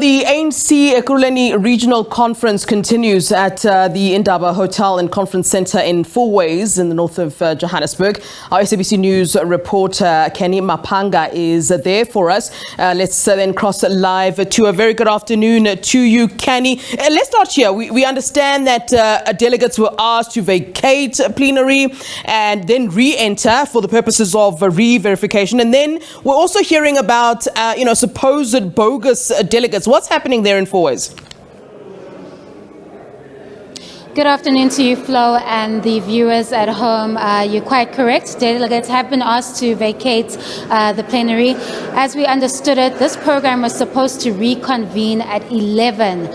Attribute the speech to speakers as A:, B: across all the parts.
A: the ANC Ekurhuleni Regional Conference continues at the Indaba Hotel and Conference Centre in Fourways in the north of Johannesburg. Our SABC News reporter Canny Maphanga is there for us. Let's then cross live to a very good afternoon to you, Canny. Let's start here. We understand that delegates were asked to vacate plenary and then re-enter for the purposes of re-verification. And then we're also hearing about, supposed bogus delegates. What's happening there in Fourways?
B: Good afternoon to you, Flo, and the viewers at home. You're quite correct. Delegates have been asked to vacate the plenary. As we understood it, this program was supposed to reconvene at 11.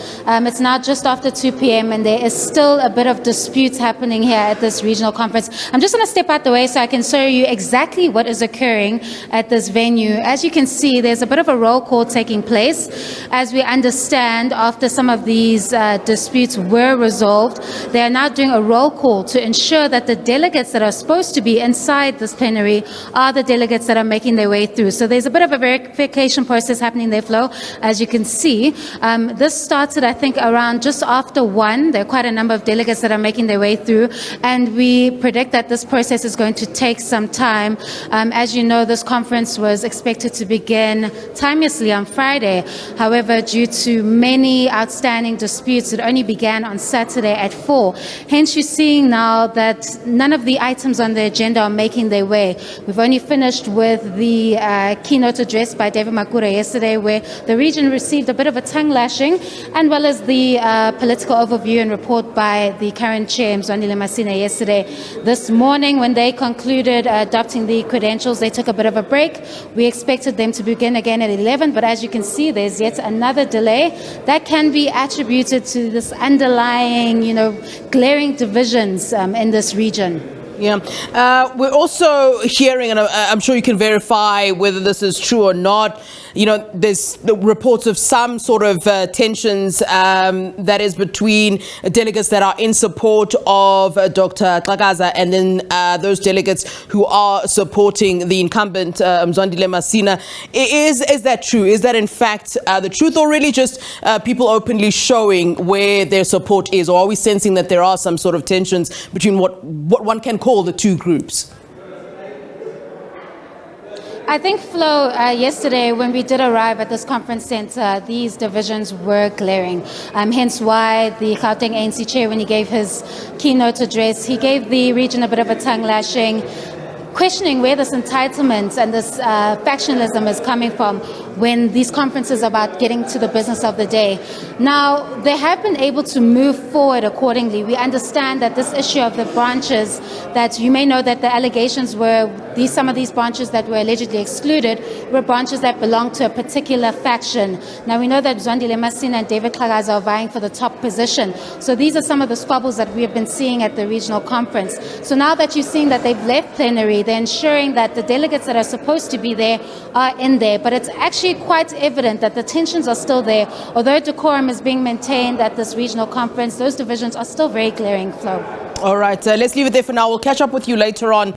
B: It's now just after 2 p.m. and there is still a bit of disputes happening here at this regional conference. I'm just going to step out the way so I can show you exactly what is occurring at this venue. As you can see, there's a bit of a roll call taking place. As we understand, after some of these disputes were resolved, they are now doing a roll call to ensure that the delegates that are supposed to be inside this plenary are the delegates that are making their way through. So there's a bit of a verification process happening there, Flo, as you can see. This started, I think, around just after 1. There are quite a number of delegates that are making their way through, and we predict that this process is going to take some time. As you know, this conference was expected to begin timelessly on Friday. However, due to many outstanding disputes, it only began on Saturday at 4. Hence, you're seeing now that none of the items on the agenda are making their way. We've only finished with the keynote address by David Makura yesterday, where the region received a bit of a tongue lashing, and well as the political overview and report by the current chair, Mzwandile Masina, yesterday. This morning, when they concluded adopting the credentials, they took a bit of a break. We expected them to begin again at 11, but as you can see, there's yet another delay that can be attributed to this underlying, glaring divisions in this region.
A: Yeah. We're also hearing, and I'm sure you can verify whether this is true or not, there's the reports of some sort of tensions that is between delegates that are in support of Dr. Xhakaza and then those delegates who are supporting the incumbent Mzwandile Masina. Is that true? Is that in fact the truth, or really just people openly showing where their support is? Or are we sensing that there are some sort of tensions between what one can call the two groups?
B: I think, Flo, yesterday when we did arrive at this conference centre, these divisions were glaring. Hence why the Gauteng ANC chair, when he gave his keynote address, he gave the region a bit of a tongue lashing, questioning where this entitlement and this factionalism is coming from when these conferences are about getting to the business of the day. Now, they have been able to move forward accordingly. We understand that this issue of the branches, that you may know that the allegations were some of these branches that were allegedly excluded were branches that belong to a particular faction. Now, we know that Mzwandile Masina and David Xhakaza are vying for the top position. So these are some of the squabbles that we have been seeing at the regional conference. So now that you're seeing that they've left plenary, they're ensuring that the delegates that are supposed to be there are in there. But it's actually quite evident that the tensions are still there. Although decorum is being maintained at this regional conference, those divisions are still very glaring, Flo.
A: All right, let's leave it there for now. We'll catch up with you later on.